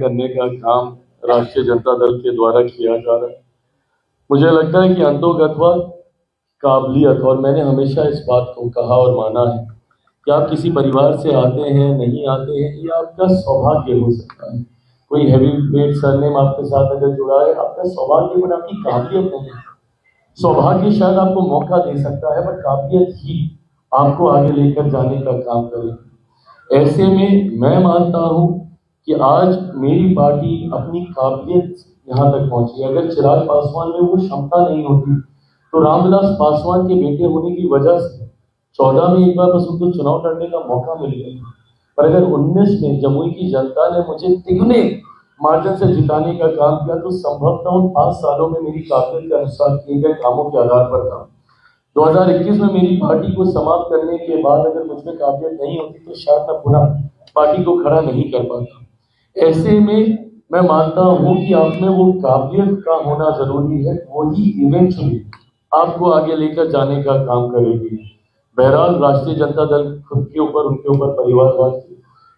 करने का काम राष्ट्रीय जनता दल के द्वारा किया जा रहा है। मुझे लगता है कि अंतोगत्वा काबिलियत, और मैंने हमेशा इस बात को कहा और माना है कि आप किसी परिवार से आते हैं नहीं आते हैं, ये आपका सौभाग्य हो सकता है। कोई हैवी वेट सरनेम आपके साथ अगर जुड़ा है, आपका सौभाग्य बट आपकी काबिलियत नहीं है। सौभाग्य शायद आपको मौका दे सकता है, बट काबिलियत ही आपको आगे लेकर जाने का काम करेगी। ऐसे में मैं मानता हूं कि आज मेरी पार्टी अपनी काबिलियत यहाँ तक पहुंची। अगर चिराग पासवान में वो क्षमता नहीं होती तो रामविलास पासवान के बेटे होने की वजह से 14 में एक बार बस उनको चुनाव लड़ने का मौका मिल गया, पर अगर 19 में जमुई की जनता ने मुझे तिगुने मार्जिन से जिताने का काम किया तो संभवतः उन 5 सालों में मेरी काबिलियत के अनुसार किए गए कामों के आधार पर था। 2021 में मेरी पार्टी को समाप्त करने के बाद अगर मुझमें काबिलियत नहीं होती तो शायद मैं पुनः पार्टी को खड़ा नहीं कर पाता। ऐसे में मैं मानता हूं कि आप में वो काबिलियत का होना जरूरी है, वही इवेंचुअली आपको आगे लेकर जाने का काम करेगी। बहरहाल राष्ट्रीय जनता दल खुद के ऊपर, उनके ऊपर परिवारवाद के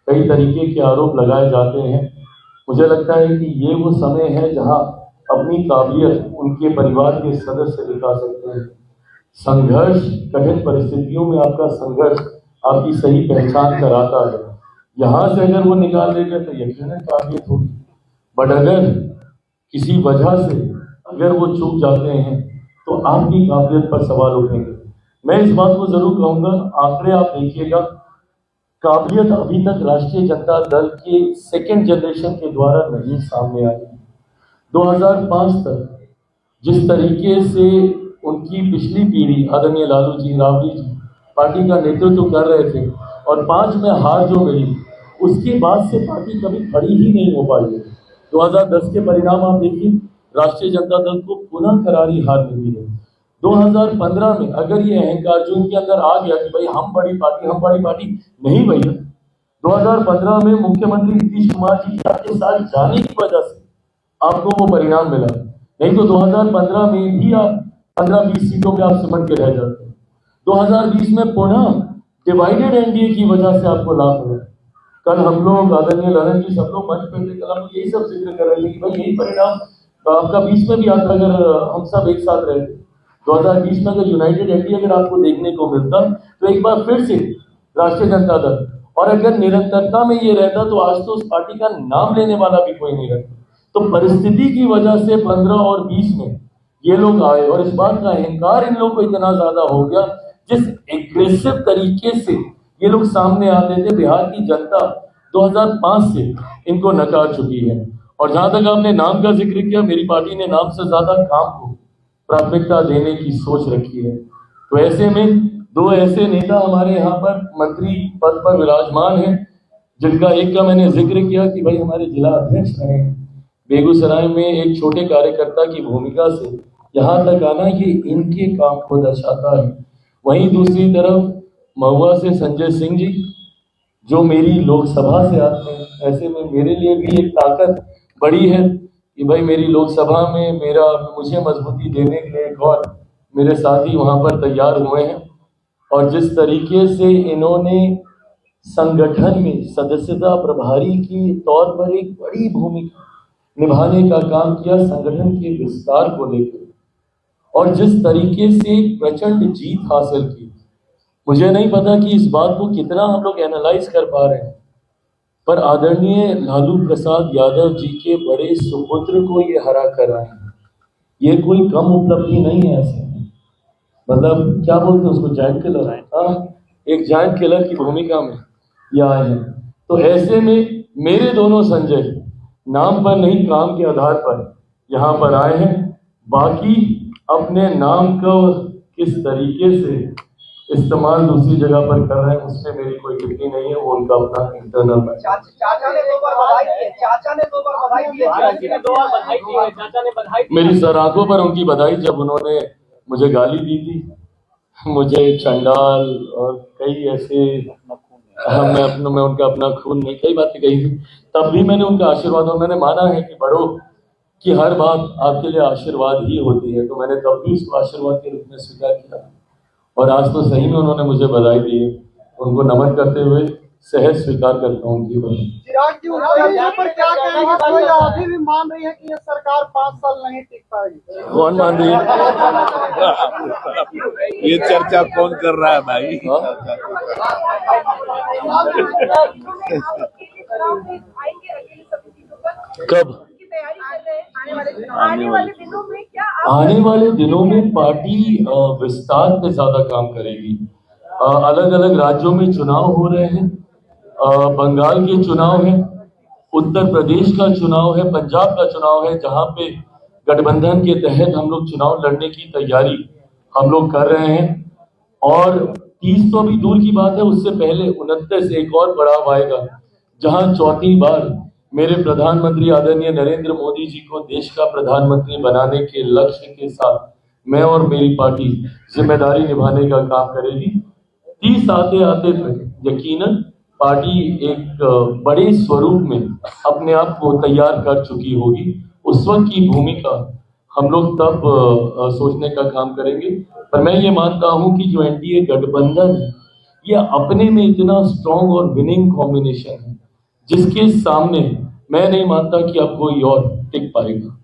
कई तरीके के आरोप लगाए जाते हैं। मुझे लगता है कि ये वो समय है जहां अपनी काबिलियत उनके परिवार के सदस्य दिखा सकते हैं। संघर्ष, कठिन परिस्थितियों में आपका संघर्ष आपकी सही पहचान कराता है। यहाँ से अगर वो निकाल देगा तो यकीनन काबिलियत होगी, बट अगर किसी वजह से अगर वो चूक जाते हैं तो आपकी काबिलियत पर सवाल उठेंगे। मैं इस बात को जरूर कहूंगा, आंकड़े आप देखिएगा, काबिलियत अभी तक राष्ट्रीय जनता दल के सेकेंड जनरेशन के द्वारा नहीं सामने आई। 2005 तक जिस तरीके से उनकी पिछली पीढ़ी आदरणीय लालू जी, राबड़ी जी पार्टी का नेतृत्व कर रहे थे और 5 में हार जो मिली, उसके बाद से पार्टी कभी खड़ी ही नहीं हो पाई है। 2010 के परिणाम आप देखिए, राष्ट्रीय जनता दल को पुनः करारी हार मिली है। 2015 में अगर ये अहंकार जो इनके अंदर आ गया कि भाई हम बड़ी पार्टी नहीं भैया, 2015 में मुख्यमंत्री नीतीश कुमार जी के आपके साथ जाने की वजह से आपको वो परिणाम मिला, नहीं तो 2015 में भी आप 15-20 सीटों पे आप सिमट के रह जाते हैं। 2020 में पुनः डिवाइडेड एनडीए की वजह से आपको लाभ मिला। कल हम लोग आदरणीय ललन जी सब लोग मंच पे कल हम यही सब जिक्र कर रहे थे कि भाई यही परिणाम आपका 20 में भी आता अगर हम सब एक साथ रहते। 2020 में अगर यूनाइटेड एनडीए अगर आपको देखने को मिलता तो एक बार फिर से राष्ट्रीय जनता दल, और अगर निरंतरता में ये रहता तो आज तो उस पार्टी का नाम लेने वाला भी कोई नहीं रहता। तो परिस्थिति की वजह से 15 और 20 में ये लोग आए और इस बात का अहंकार इन लोगों को इतना ज्यादा हो गया, जिस एग्रेसिव तरीके से ये लोग सामने आते थे, बिहार की जनता 2005 से इनको नकार चुकी है। और जहां तक आपने नाम का जिक्र किया, मेरी पार्टी ने नाम से ज्यादा काम को प्राथमिकता देने की सोच रखी है। तो ऐसे में 2 ऐसे नेता हमारे यहाँ पर मंत्री पद पर विराजमान हैं, जिनका एक का मैंने जिक्र किया कि भाई हमारे जिला अध्यक्ष रहे हैं। बेगूसराय में एक छोटे कार्यकर्ता की भूमिका से यहाँ तक आना, ये इनके काम को दर्शाता है। वहीं दूसरी तरफ महुआ से संजय सिंह जी जो मेरी लोकसभा से आते हैं, ऐसे में मेरे लिए भी एक ताकत बड़ी है कि भाई मेरी लोकसभा में मुझे मजबूती देने के लिए एक और मेरे साथी वहां पर तैयार हुए हैं। और जिस तरीके से इन्होंने संगठन में सदस्यता प्रभारी की तौर पर एक बड़ी भूमिका निभाने का काम किया संगठन के विस्तार को लेकर, और जिस तरीके से प्रचंड जीत हासिल की, मुझे नहीं पता कि इस बात को कितना हम लोग एनालाइज कर पा रहे हैं, पर आदरणीय लालू प्रसाद यादव जी के बड़े सुपुत्र को ये हरा कर आए हैं। ये कोई कम उपलब्धि नहीं है। ऐसे मतलब क्या बोलते हैं उसको, जायंट किलर है, एक जायंट किलर की भूमिका में ये आए हैं। तो ऐसे में मेरे दोनों संजय नाम पर नहीं काम के आधार पर यहाँ पर आए हैं। बाकी अपने नाम को किस तरीके से इस्तेमाल दूसरी जगह पर कर रहे हैं उससे मेरी कोई टिप्पणी नहीं है, वो उनका अपना इंटरनल है। चाचा ने 2 बार बधाई दी। मेरी सराखों पर उनकी बधाई, जब उन्होंने मुझे गाली दी थी, मुझे चंडाल और कई ऐसे मैं उनका अपना खून नहीं, कई बातें कही थी, तब भी मैंने उनका आशीर्वाद, और मैंने माना है कि बड़ों की हर बात आपके लिए आशीर्वाद ही होती है, तो मैंने तब भी उसको आशीर्वाद के रूप में स्वीकार किया। और आज तो सही में उन्होंने मुझे बधाई दी है। उनको नमन करते हुए सहज स्वीकार करता हूँ केवल। चिराग जी उस चर्चा पर क्या कहेंगे? कोई अभी भी मान रही है कि ये सरकार 5 साल नहीं टिक पाएगी। कौन मान रही है? ये चर्चा कौन कर रहा है भाई? कब? आने वाले दिनों में क्या आने वाले दिनों में पार्टी विस्तार पे ज्यादा काम करेगी। अलग अलग राज्यों में चुनाव हो रहे हैं। बंगाल के चुनाव है, उत्तर प्रदेश का चुनाव है, पंजाब का चुनाव है, जहां पे गठबंधन के तहत हम लोग चुनाव लड़ने की तैयारी हम लोग कर रहे हैं। और 30 तो भी दूर की बात है, उससे पहले 29 एक और पड़ाव आएगा, जहां चौथी बार मेरे प्रधानमंत्री आदरणीय नरेंद्र मोदी जी को देश का प्रधानमंत्री बनाने के लक्ष्य के साथ मैं और मेरी पार्टी जिम्मेदारी निभाने का काम करेगी। 30 आते आते यकीनन पार्टी एक बड़े स्वरूप में अपने आप को तैयार कर चुकी होगी। उस वक्त की भूमिका हम लोग तब सोचने का काम करेंगे। पर मैं ये मानता हूं कि जो एनडीए गठबंधन है, ये अपने में इतना स्ट्रॉन्ग और विनिंग कॉम्बिनेशन है, जिसके सामने मैं नहीं मानता कि अब कोई और टिक पाएगा।